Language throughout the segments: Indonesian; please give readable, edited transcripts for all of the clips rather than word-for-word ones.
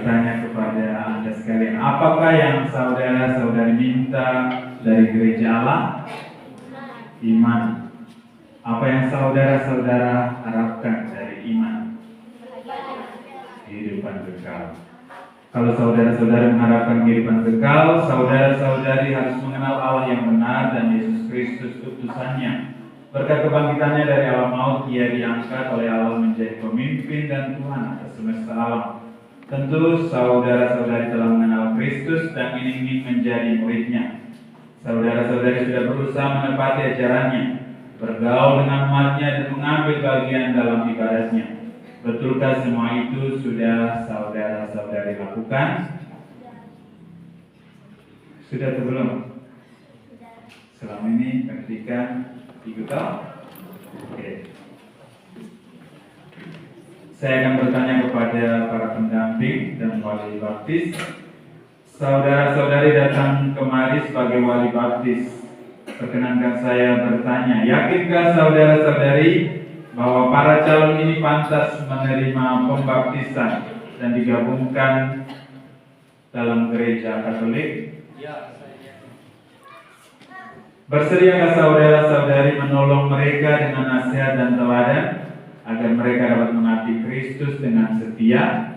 bertanya kepada Anda sekalian, apakah yang saudara-saudari minta dari gereja Allah? Iman. Apa yang saudara-saudara harapkan dari iman? Kehidupan kekal. Kalau saudara-saudari mengharapkan kehidupan kekal, saudara-saudari harus mengenal Allah yang benar dan Yesus Kristus utusannya. Berkat kebangkitannya dari alam maut, ia diangkat oleh Allah menjadi pemimpin dan Tuhan atas semesta alam. Tentu saudara-saudari telah mengenal Kristus dan ingin menjadi muridnya. Saudara-saudari sudah berusaha menepati ajarannya, bergaul dengan umatnya dan mengambil bagian dalam ibadahnya. Betulkah semua itu sudah saudara-saudari lakukan? Sudah atau belum? Selama ini ketika ikut tahu? Oke. Saya akan bertanya kepada para pendamping dan wali baptis. Saudara-saudari datang kemari sebagai wali baptis. Perkenankan saya bertanya, yakinkah saudara-saudari bahwa para calon ini pantas menerima pembaptisan dan digabungkan dalam gereja Katolik? Bersediakah saudara-saudari menolong mereka dengan nasihat dan teladan agar mereka dapat mengabdi Kristus dengan setia?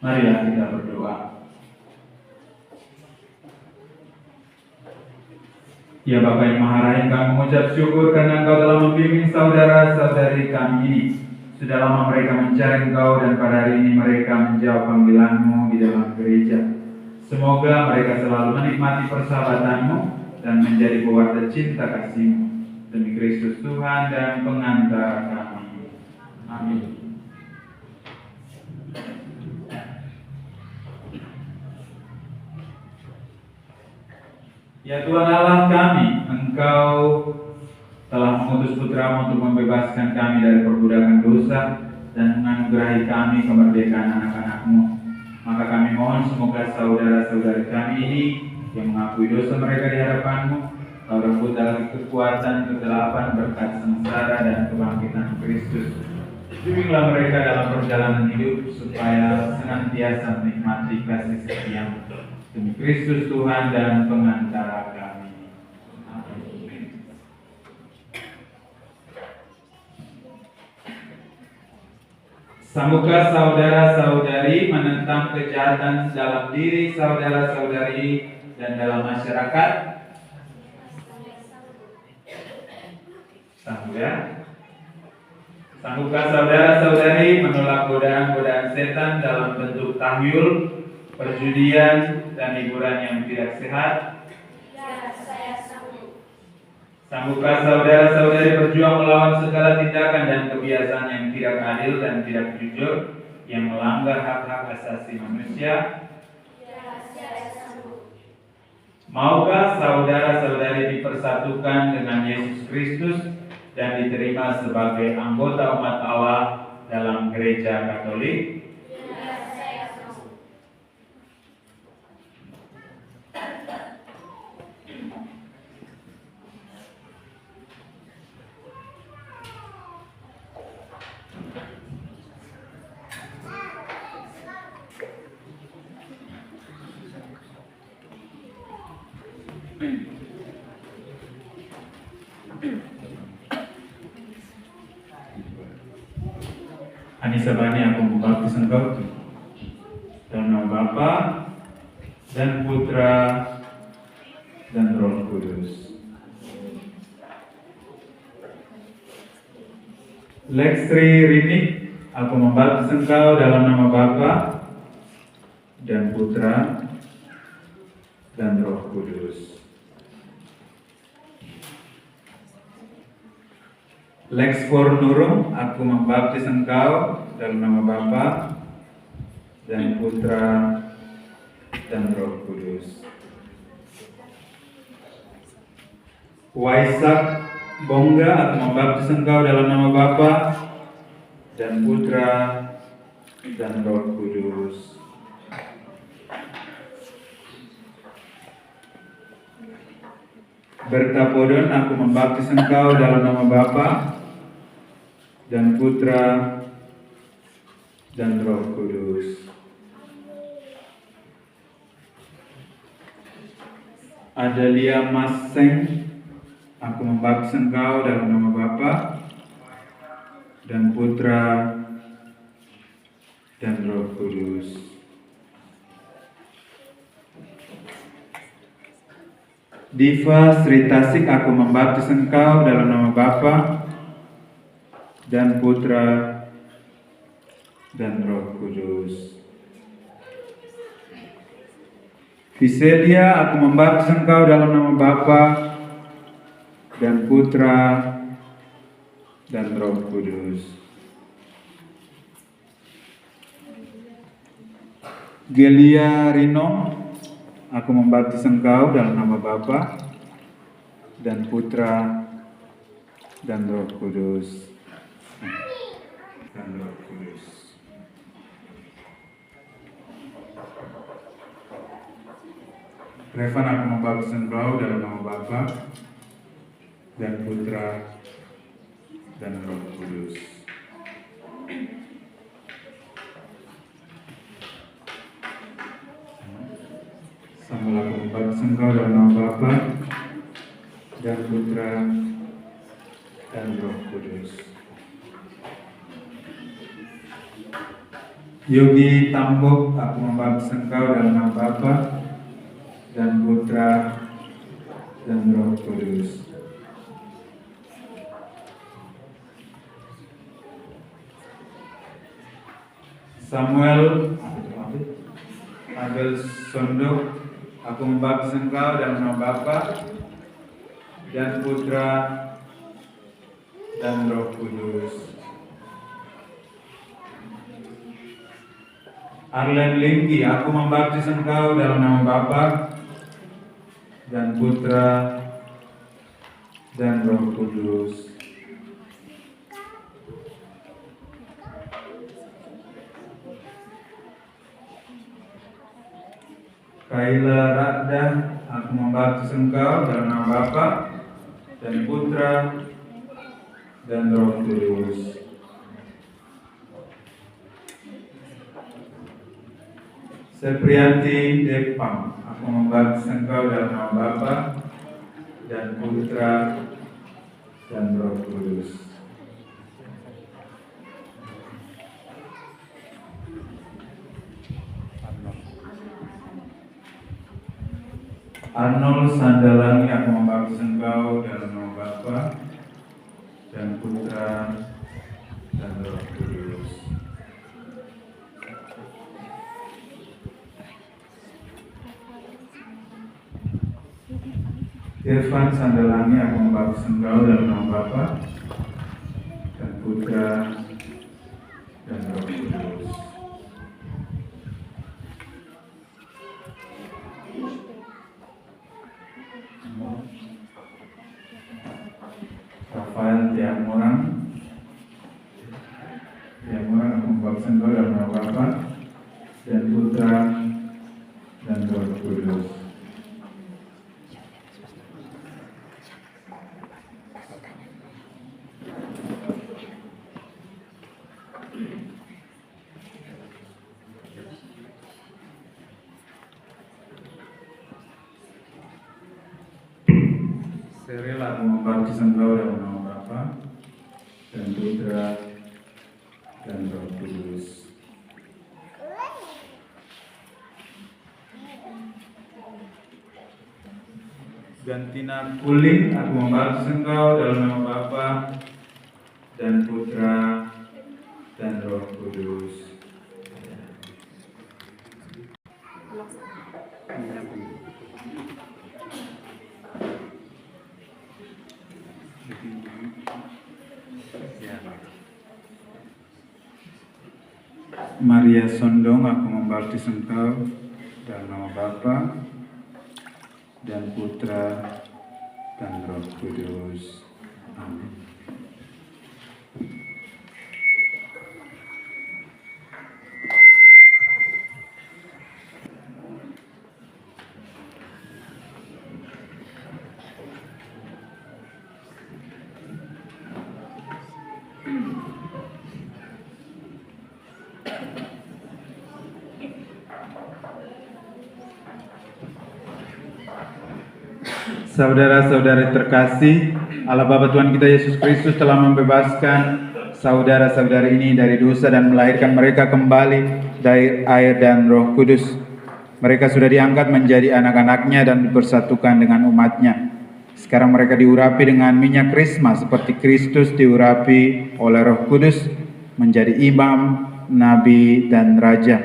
Marilah kita berdoa. Ya Bapa yang Maha Rahim, kami mengucap syukur karena Engkau telah membimbing saudara-saudari kami ini. Sudah lama mereka mencari Engkau dan pada hari ini mereka menjawab panggilan-Mu di dalam gereja. Semoga mereka selalu menikmati persahabatan-Mu dan menjadi pewarta cinta kasih-Mu. Demi Kristus Tuhan dan pengantara kami. Amin. Ya Tuhan Allah kami, Engkau telah mengutus Putra-Mu untuk membebaskan kami dari perbudakan dosa dan menganugerahi kami kemerdekaan anak-anak-Mu. Maka kami mohon semoga saudara-saudari kami ini yang mengakui dosa mereka di hadapan-Mu, Kau rebut dalam kekuatan, kegelapan, berkat sengsara dan kebangkitan Kristus. Bimbinglah mereka dalam perjalanan hidup supaya senantiasa menikmati kasih setia-Mu. Demi Kristus Tuhan dan pengantara kami. Amin. Sanggupkah saudara-saudari menentang kejahatan dalam diri saudara-saudari dan dalam masyarakat? Sanggup ya? Sanggupkah saudara-saudari menolak godaan-godaan setan dalam bentuk tahyul, perjudian, dan hiburan yang tidak sehat? Ya, saya sanggup. Sanggupkah saudara-saudari berjuang melawan segala tindakan dan kebiasaan yang tidak adil dan tidak jujur, yang melanggar hak-hak asasi manusia? Ya, saya sanggup. Maukah saudara-saudari dipersatukan dengan Yesus Kristus dan diterima sebagai anggota umat Allah dalam gereja Katolik? Anissa Bani, aku membaptis engkau dalam nama Bapa dan Putra dan Roh Kudus. Lexri Rini, aku membaptis engkau dalam nama Bapa dan Putra dan Roh Kudus. Lexfor Nurung, aku membaptis engkau dalam nama Bapa dan Putra dan Roh Kudus. Waisak Bongga, aku membaptis engkau dalam nama Bapa dan Putra dan Roh Kudus. Bertapodon, aku membaptis engkau dalam nama Bapa dan Putra dan Roh Kudus. Adalia Maseng, aku membaptis engkau dalam nama Bapa dan Putra dan Roh Kudus. Diva Sri Tasik, aku membaptis engkau dalam nama Bapa dan Putra dan Roh Kudus. Viselia, aku membaptis engkau dalam nama Bapa dan Putra dan Roh Kudus. Gelia Rino, aku membaptis engkau dalam nama Bapa dan Putra dan Roh Kudus. Dan Roh Kudus. Revan, aku membaptis engkau dalam nama Bapa dan Putra dan Roh Kudus. Samuel, aku membaptis engkau dalam nama Bapa dan Putra dan Roh Kudus. Yogi Tambok, aku membaptis engkau dalam nama Bapa dan Putra dan Roh Kudus. Samuel Abel Sondok, aku membaptis engkau dalam nama Bapa dan Putra dan Roh Kudus. Arlen Linggi, aku membaptis engkau dalam nama Bapa dan Putra dan Roh Kudus. Kaila Radha, aku membaptis engkau dalam nama Bapa dan Putra dan Roh Kudus. Seprianti Depang, aku membaptis engkau dalam nama Bapa dan Putra dan Roh Kudus. Arnold Sandalangi, aku membaptis engkau dalam nama Bapa dan Putra dan Roh Kudus. Irfan Sandalangi, aku membaptis engkau dalam nama Bapa dan Putra dan Roh Kudus. Rafael Tiamorang, aku membaptis engkau dalam nama Bapa dan Putra dan Roh Kudus. Seril, aku membaptis engkau dalam nama Bapa dan Putra dan Roh Kudus. Gantina Kuling, aku membaptis engkau dalam nama Bapa dan Putra dan Roh Kudus. Maria Sondong, aku membaptis engkau dalam nama Bapa dan Putra dan Roh Kudus. Amin. Saudara-saudari terkasih, Allah Bapa Tuhan kita Yesus Kristus telah membebaskan saudara-saudari ini dari dosa dan melahirkan mereka kembali dari air dan Roh Kudus. Mereka sudah diangkat menjadi anak-anaknya dan dipersatukan dengan umatnya. Sekarang mereka diurapi dengan minyak krisma seperti Kristus diurapi oleh Roh Kudus menjadi imam, nabi, dan raja.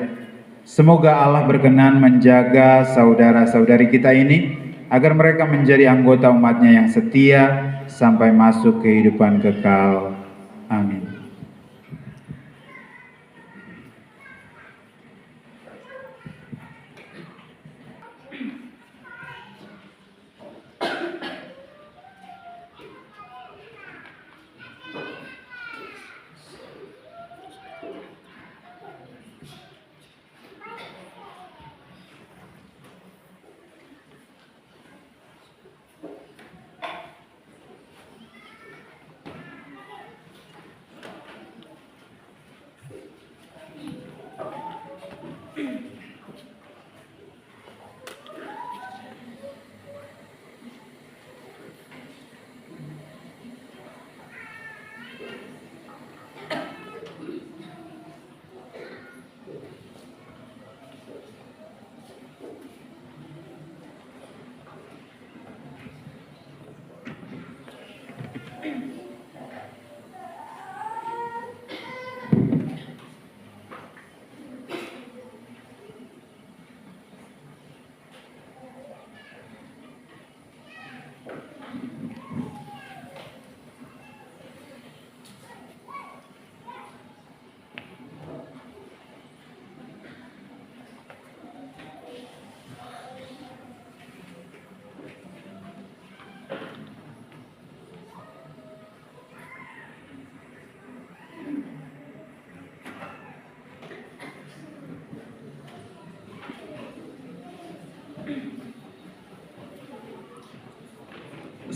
Semoga Allah berkenan menjaga saudara-saudari kita ini agar mereka menjadi anggota umatnya yang setia sampai masuk kehidupan kekal. Amin.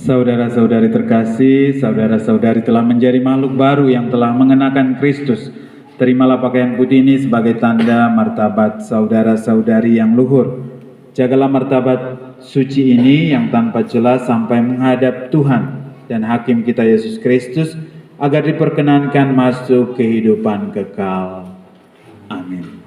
Saudara-saudari terkasih, saudara-saudari telah menjadi makhluk baru yang telah mengenakan Kristus. Terimalah pakaian putih ini sebagai tanda martabat saudara-saudari yang luhur. Jagalah martabat suci ini yang tanpa celah sampai menghadap Tuhan dan Hakim kita Yesus Kristus agar diperkenankan masuk kehidupan kekal. Amin.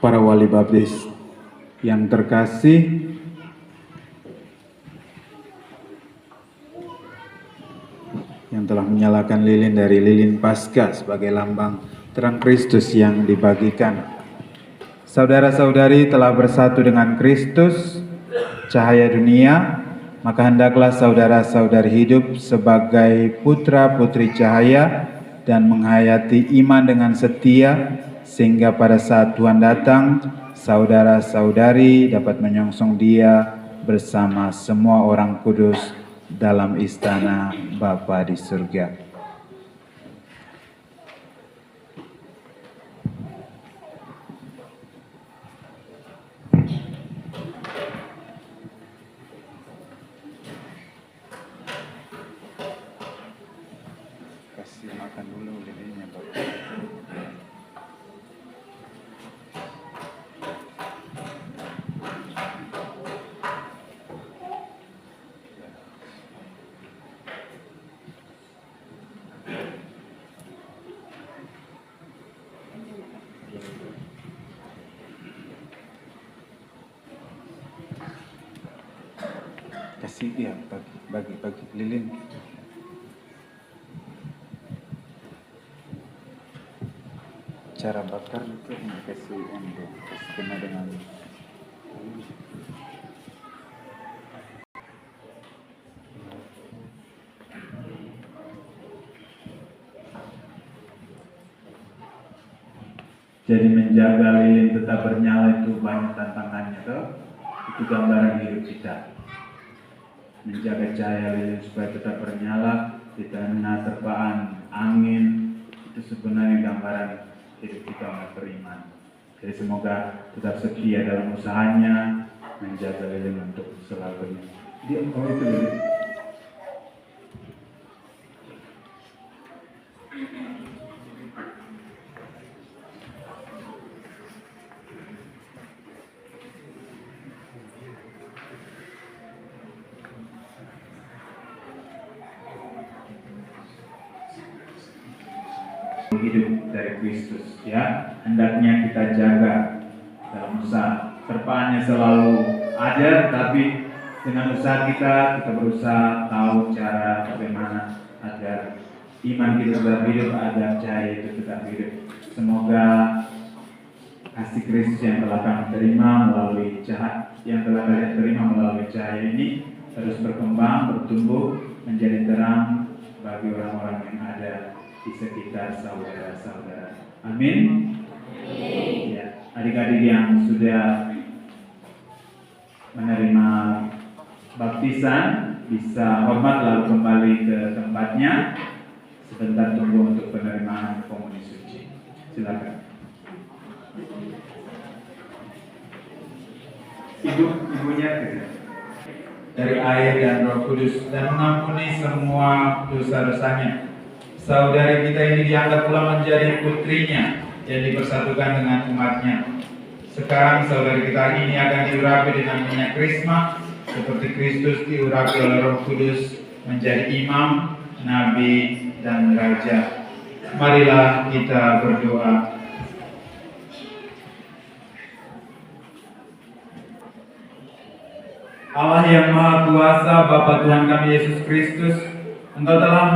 Para wali baptis yang terkasih, yang telah menyalakan lilin dari lilin Paskah sebagai lambang terang Kristus yang dibagikan. Saudara-saudari telah bersatu dengan Kristus, cahaya dunia, maka hendaklah saudara-saudari hidup sebagai putra-putri cahaya dan menghayati iman dengan setia, sehingga pada saat Tuhan datang, saudara-saudari dapat menyongsong Dia bersama semua orang kudus dalam istana Bapa di surga. Kasih makan dulu lilinnya, Bapak. Kasih dia bagi lilin. Cara bakar itu kasih kena dengan jadi menjaga lilin tetap bernyala itu banyak tantangannya toh. Itu gambaran hidup kita. Menjaga cahaya lilin supaya tetap bernyala di tengah terpaan angin, itu sebenarnya gambaran hidup kita umat beriman. Jadi semoga tetap setia dalam usahanya menjaga lilin untuk selalu dia itu lilin. Hidup dari Kristus, ya, hendaknya kita jaga dalam usaha. Terpaannya selalu ada, tapi dengan usaha kita berusaha tahu cara bagaimana agar iman kita tetap hidup, agar cahaya itu tetap hidup. Semoga kasih Kristus yang telah kami terima melalui cahaya ini terus berkembang, bertumbuh menjadi terang bagi orang-orang yang ada di sekitar saudara-saudara. Amin. Ya, adik-adik yang sudah menerima baptisan bisa hormat lalu kembali ke tempatnya. Sebentar tunggu untuk penerimaan komuni suci. Silakan. Ibunya dari air dan Roh Kudus dan mengampuni semua dosa-dosanya. Saudari kita ini dianggap pula menjadi putrinya yang dipersatukan dengan umatnya. Sekarang saudari kita ini akan diurapi dengan minyak krisma seperti Kristus diurapi oleh Roh Kudus menjadi imam, nabi, dan raja. Marilah kita berdoa. Allah yang Maha Kuasa, Bapa Tuhan kami Yesus Kristus, Engkau telah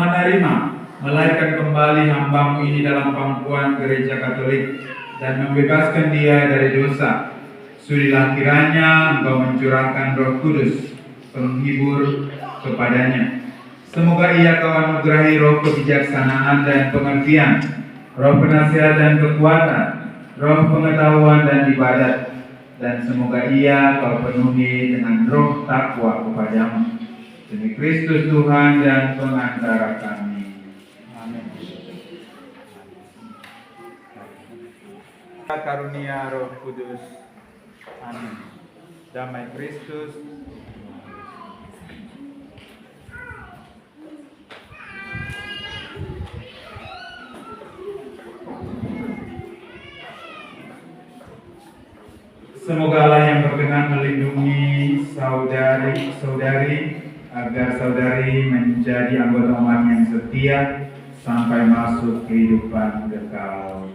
melahirkan kembali hamba-Mu ini dalam pangkuan Gereja Katolik dan membebaskan dia dari dosa. Sudilah kiranya Engkau mencurahkan Roh Kudus, penghibur kepadanya. Semoga ia Kau anugerahi roh kebijaksanaan dan pengertian, roh penasihat dan kekuatan, roh pengetahuan dan ibadat, dan semoga ia Kau penuhi dengan roh takwa kepadamu. Demi Kristus Tuhan dan pengantara kami. Amin. Karunia Roh Kudus. Amin. Damai Kristus. Semoga Allah yang berkenan melindungi saudari-saudari agar saudari menjadi anggota umat yang setia sampai masuk kehidupan kekal.